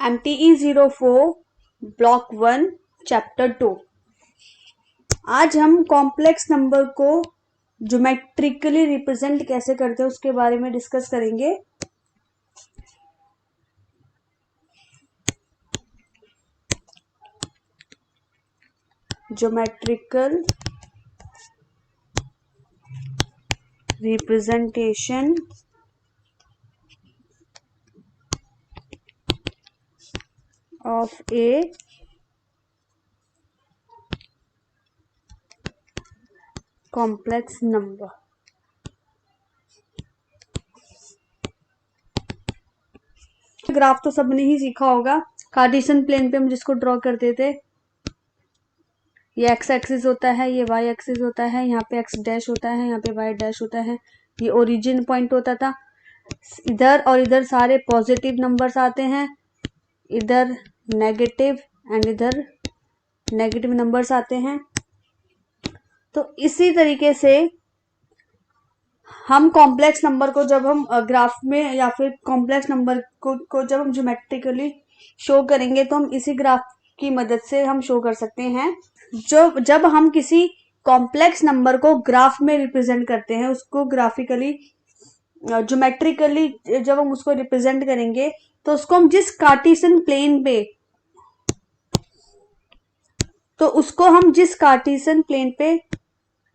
MTE04 block 1 chapter 2। आज हम complex number को ज्योमेट्रिकली रिप्रेजेंट कैसे करते हैं उसके बारे में डिस्कस करेंगे। Geometrical representation of a complex number। Graph तो सबने ही सीखा होगा। कार्टेशियन प्लेन पे हम जिसको ड्रॉ करते थे, ये एक्स एक्सिस होता है, ये वाई एक्सिस होता है, यहाँ पे एक्स डैश होता है, यहाँ पे वाई डैश होता है, ये ओरिजिन पॉइंट होता था। इधर और इधर सारे पॉजिटिव नंबर्स आते हैं, इधर नेगेटिव एंड इधर नेगेटिव नंबर्स आते हैं। तो इसी तरीके से हम कॉम्प्लेक्स नंबर को जब हम ग्राफ में या फिर कॉम्प्लेक्स नंबर को जब हम ज्योमेट्रिकली शो करेंगे तो हम इसी ग्राफ की मदद से हम शो कर सकते हैं। जब हम किसी कॉम्प्लेक्स नंबर को ग्राफ में रिप्रेजेंट करते हैं, उसको ग्राफिकली ज्योमेट्रिकली जब हम उसको रिप्रेजेंट करेंगे तो उसको हम जिस कार्टेशियन प्लेन पे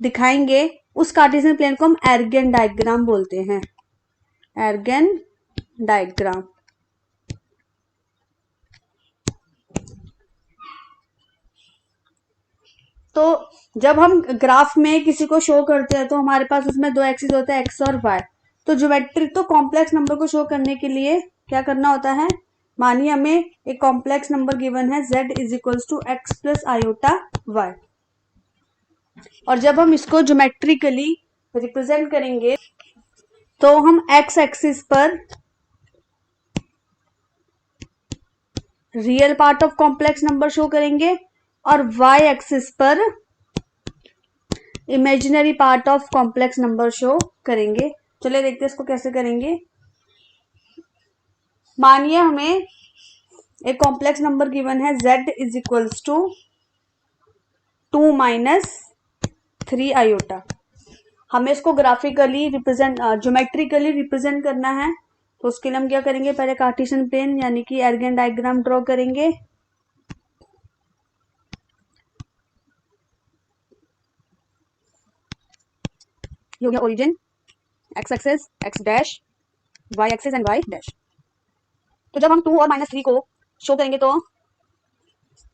दिखाएंगे उस कार्टेशियन प्लेन को हम एर्गन डायग्राम बोलते हैं। Argan diagram. तो जब हम ग्राफ में किसी को शो करते हैं तो हमारे पास उसमें दो एक्सिस होता है, एक्स और वाई। तो ज्योमेट्रिक तो कॉम्प्लेक्स नंबर को शो करने के लिए क्या करना होता है, मानिए हमें एक कॉम्प्लेक्स नंबर गिवन है z is equals to X plus iota Y, और जब हम इसको ज्योमेट्रिकली रिप्रेजेंट करेंगे तो हम एक्स एक्सिस पर real part of complex number show करेंगे और वाई एक्सिस पर imaginary part of complex number show करेंगे। चलिए देखते हैं इसको कैसे करेंगे। मानिए हमें एक कॉम्प्लेक्स नंबर गिवन है z is equals to 2 minus 3 iota. हमें इसको ग्राफिकली ज्योमेट्रिकली रिप्रेजेंट करना है, तो उसके लिए हम क्या करेंगे, पहले कार्टेशियन प्लेन यानी कि एर्गन डायग्राम ड्रॉ करेंगे। ये हो गया origin, X axis X dash, Y axis and Y dash. तो जब हम 2 और -3 को शो करेंगे तो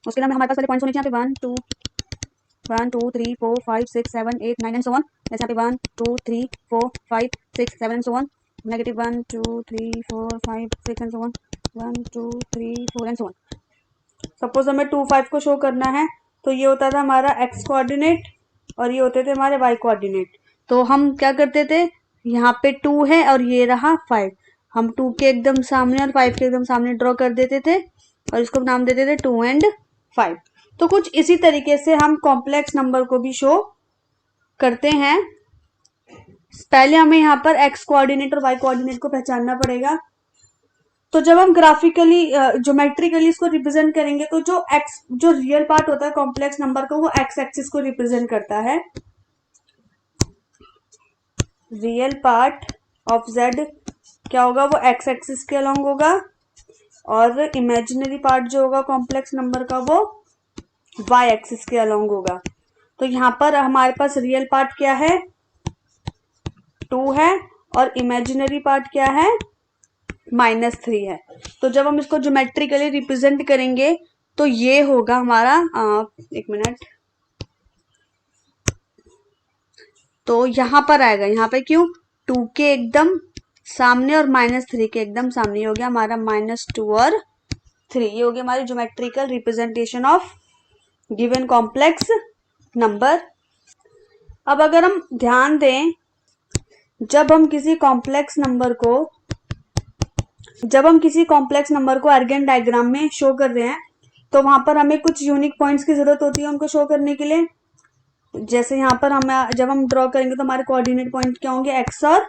उसके लिए हमारे पास पहले पॉइंट्स होने चाहिए। 1 2 3 4 5 6 7 8 9 एंड सो ऑन। जैसे यहाँ पे 1 2 3 4 5 6 7 and so on. Negative 1 2 3 4 5 6 and so on. 1 2 3 4 and so on. Suppose हमें 2 5 को शो करना है, तो ये होता था हमारा एक्स कोऑर्डिनेट और ये होते थे हमारे वाई कोऑर्डिनेट। तो हम क्या करते थे, यहाँ पे 2 है और ये रहा 5, हम 2 के एकदम सामने और 5 के एकदम सामने ड्रॉ कर देते थे और इसको नाम देते थे 2 एंड 5। तो कुछ इसी तरीके से हम कॉम्प्लेक्स नंबर को भी शो करते हैं। पहले हमें यहाँ पर एक्स कोऑर्डिनेट और वाई कोऑर्डिनेट को पहचानना पड़ेगा। तो जब हम ग्राफिकली ज्योमेट्रिकली इसको रिप्रेजेंट करेंगे तो जो रियल पार्ट होता है कॉम्प्लेक्स नंबर का, वो एक्स एक्सिस को रिप्रेजेंट करता है। रियल पार्ट ऑफ z क्या होगा, वो एक्स एक्सिस के अलोंग होगा, और इमेजिनरी पार्ट जो होगा कॉम्प्लेक्स नंबर का वो वाई एक्सिस के अलोंग होगा। तो यहाँ पर हमारे पास रियल पार्ट क्या है, 2 है, और इमेजिनरी पार्ट क्या है, -3 है। तो जब हम इसको ज्योमेट्रिकली रिप्रेजेंट करेंगे तो ये होगा हमारा एक मिनट, तो यहाँ पर आएगा, यहाँ पे क्यों, 2 के एकदम सामने और -3 के एकदम सामने, हो गया हमारा -2 और 3। ये हो गया हमारी geometrical representation of given complex number. अब अगर हम ध्यान दें, जब हम किसी कॉम्प्लेक्स नंबर को एर्गन डायग्राम में शो कर रहे हैं तो वहां पर हमें कुछ यूनिक पॉइंट्स की जरूरत होती है उनको शो करने के लिए। जैसे यहाँ पर जब हम ड्रॉ करेंगे तो हमारे कोऑर्डिनेट पॉइंट क्या होंगे, एक्स और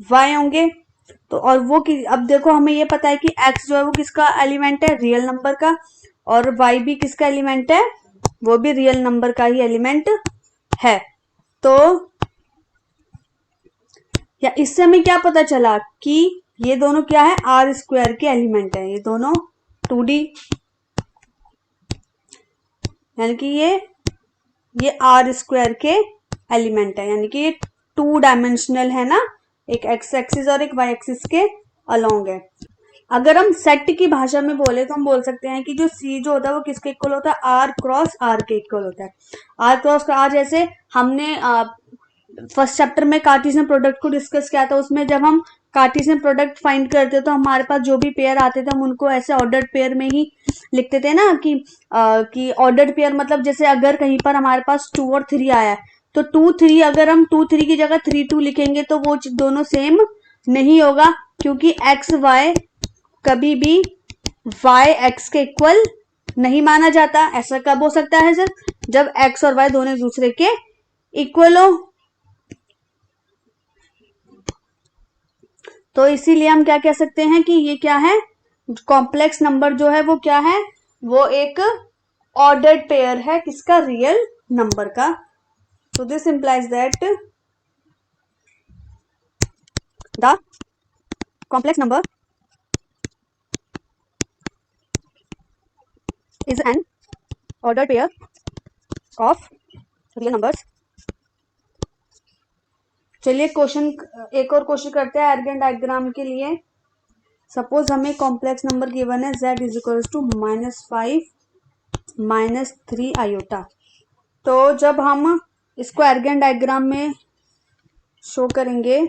वाई होंगे। तो और वो अब देखो हमें ये पता है कि x जो है वो किसका एलिमेंट है, रियल नंबर का, और y भी किसका एलिमेंट है, वो भी रियल नंबर का ही एलिमेंट है। तो या इससे हमें क्या पता चला कि ये दोनों क्या है, आर स्क्वायर के एलिमेंट है, ये दोनों 2D, यानी कि ये आर स्क्वायर के एलिमेंट है, यानी कि ये 2 डायमेंशनल है ना, एक एक्स एक्सिस और एक वाई एक्सिस के अलोंग है। अगर हम सेट की भाषा में बोले तो हम बोल सकते हैं कि जो सी जो होता है वो किसके इक्वल होता है, आर क्रॉस आर के इक्वल होता है। आर क्रॉस आर, जैसे हमने फर्स्ट चैप्टर में कार्टेशियन प्रोडक्ट को डिस्कस किया था, उसमें जब हम कार्टेशियन प्रोडक्ट फाइंड करते तो हमारे पास जो भी पेयर आते थे हम उनको ऐसे ऑर्डर्ड पेयर में ही लिखते थे ना, कि ऑर्डर्ड पेयर मतलब जैसे अगर कहीं पर हमारे पास 2 और 3 आया है तो 2 3, अगर हम 2 3 की जगह 3 2 लिखेंगे तो वो दोनों सेम नहीं होगा, क्योंकि एक्स वाई कभी भी वाई एक्स के इक्वल नहीं माना जाता। ऐसा कब हो सकता है सर, जब एक्स और वाई दोनों एक दूसरे के इक्वल हो। तो इसीलिए हम क्या कह सकते हैं कि ये क्या है, कॉम्प्लेक्स नंबर जो है वो क्या है, वो एक ऑर्डर्ड पेयर है किसका, रियल नंबर का। So this implies that the complex number is an ordered pair of real numbers. चलिए क्वेश्चन, एक और क्वेश्चन करते हैं आर्गन डायग्राम के लिए। सपोज हमें कॉम्प्लेक्स नंबर गिवन है z is equals to -5 -3 iota. तो जब हम इसको आर्गन डायग्राम में शो करेंगे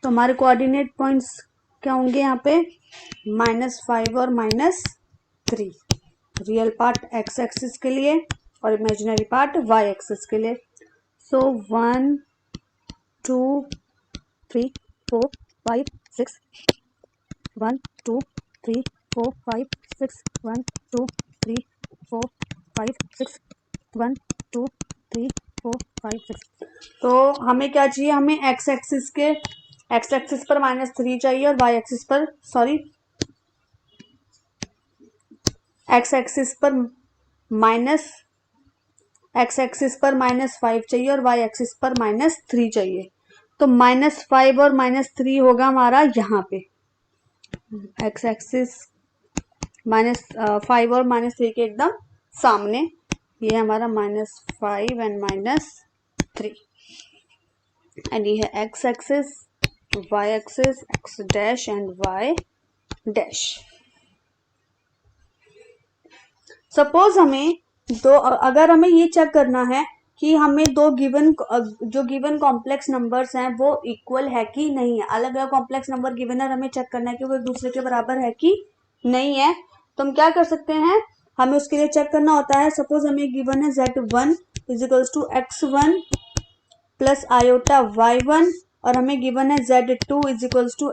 तो हमारे कोऑर्डिनेट पॉइंट्स क्या होंगे यहाँ पे, -5 और -3, रियल पार्ट एक्स एक्सिस के लिए और इमेजिनरी पार्ट वाई एक्सिस के लिए। सो 1 2 3 4 5 6, 1 2 3 4 5 6, 1 2 3 4 5 6, 1 2 3 4 5 6। तो हमें क्या चाहिए, हमें एक्स एक्सिस पर -3 चाहिए और वाई एक्सिस पर एक्स एक्सिस पर -5 चाहिए और वाई एक्सिस पर -3 चाहिए। तो -5 और -3 होगा हमारा यहाँ पे, एक्स एक्सिस -5 और -3 के एकदम सामने, ये हमारा -5 एंड -3, एंड ये है X axis, Y axis, X dash and Y dash. Suppose हमें अगर हमें ये चेक करना है कि हमें दो गिवन कॉम्प्लेक्स नंबर्स हैं वो इक्वल है कि नहीं है, अलग अलग कॉम्प्लेक्स नंबर गिवन है, हमें चेक करना है कि वो एक दूसरे के बराबर है कि नहीं है। तो हम क्या कर सकते हैं, हमें उसके लिए चेक करना होता है। सपोज हमें गिवन है z1 is equals to x1 plus iota y1 और हमें गिवन है z2 is equals to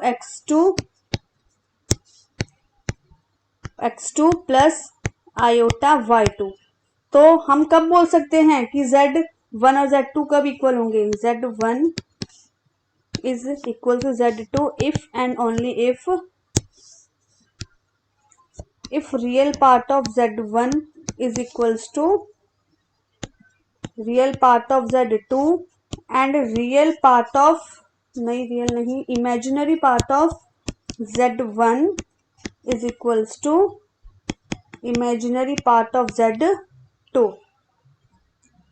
x2 plus iota y2। तो हम कब बोल सकते हैं कि z1 और z2 कब इक्वल होंगे, z1 is equal to z2 if and only if real part of z1 is equals to real part of z2 and real part of imaginary part of z1 is equals to imaginary part of z2।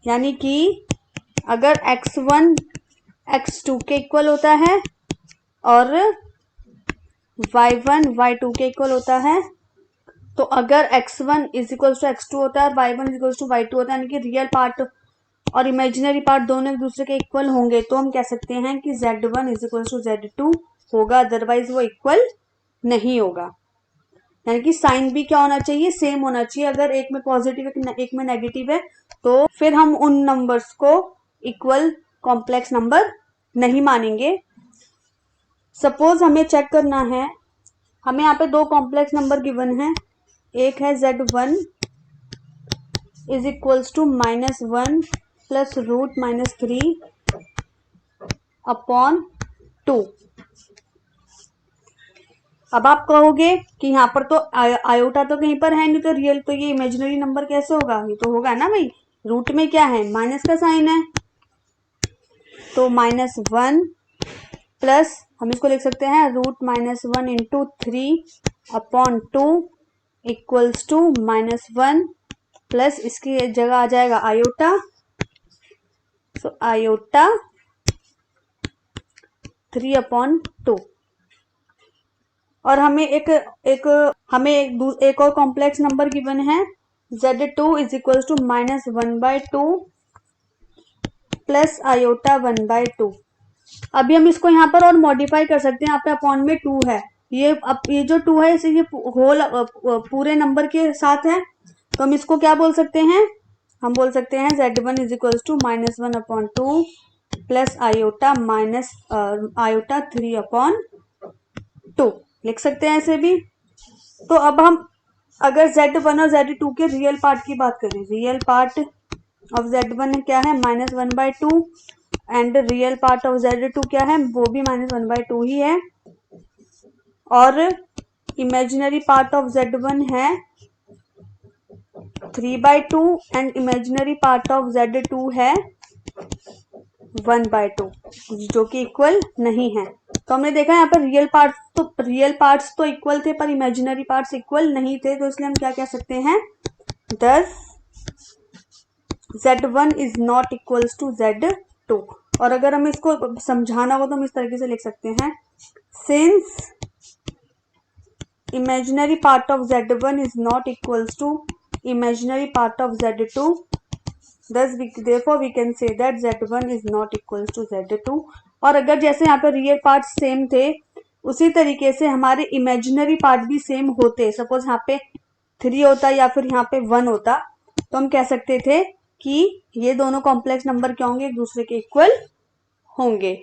यानी कि अगर x1 x2 के equal होता है और y1 y2 के equal होता है, तो अगर x1 is equals to x2 होता है और y1 is equals to y2 होता है, यानी कि रियल पार्ट और इमेजिनरी पार्ट दोनों एक दूसरे के इक्वल होंगे, तो हम कह सकते हैं कि z1 is equals to z2 होगा, अदरवाइज वो इक्वल नहीं होगा। यानी कि साइन भी क्या होना चाहिए, सेम होना चाहिए। अगर एक में पॉजिटिव एक में नेगेटिव है तो फिर हम उन नंबर्स को इक्वल कॉम्प्लेक्स नंबर नहीं मानेंगे। सपोज हमें चेक करना है, हमें यहाँ पे दो कॉम्प्लेक्स नंबर गिवन है, एक है z1 is equals to -1 plus root -3 upon 2। अब आप कहोगे कि यहाँ पर तो आयोटा तो कहीं पर है नहीं, तो रियल तो ये इमेजिनरी नंबर कैसे होगा? ये तो होगा ना भाई, रूट में क्या है, माइनस का साइन है, तो -1 प्लस हम इसको लिख सकते हैं √-1 इंटू 3/2 इक्वल्स टू -1 प्लस इसकी जगह आ जाएगा आयोटा, सो आयोटा 3/2। और हमें एक और कॉम्प्लेक्स नंबर गिवन है Z2 is equal to -1/2 plus iota 1/2। अभी हम इसको यहाँ पर और मॉडिफाई कर सकते हैं, यहाँ पे अपॉन में 2 है, ये जो 2 है इसे ये होल पूरे नंबर के साथ है, तो हम इसको क्या बोल सकते हैं, हम बोल सकते हैं Z1 is equal to -1/2 plus iota iota 3/2 लिख सकते हैं ऐसे भी। तो अब हम अगर Z1 और Z2 के रियल पार्ट की बात करें, रियल पार्ट ऑफ Z1 क्या है -1/2 and real part of Z2 क्या है, वो भी -1/2 ही है, और इमेजिनरी पार्ट ऑफ Z1 है 3/2 and imaginary part of Z2 है 1/2, जो कि इक्वल नहीं है। तो हमने देखा यहाँ पर रियल पार्ट्स तो इक्वल थे पर इमेजिनरी पार्ट्स इक्वल नहीं थे, तो इसलिए हम क्या कह सकते हैं, thus Z1 is not equals to Z2। और अगर हमें इसको समझाना हो तो हम इस तरीके से लिख सकते हैं, since imaginary part of Z1 is not equals to imaginary part of Z2, thus therefore we can say that Z1 is not equals to Z2। और अगर जैसे यहाँ पे रियल पार्ट सेम थे उसी तरीके से हमारे इमेजिनरी पार्ट भी सेम होते, सपोज यहाँ पे 3 होता या फिर यहाँ पे 1 होता, तो हम कह सकते थे कि ये दोनों कॉम्प्लेक्स नंबर क्या होंगे, एक दूसरे के इक्वल होंगे।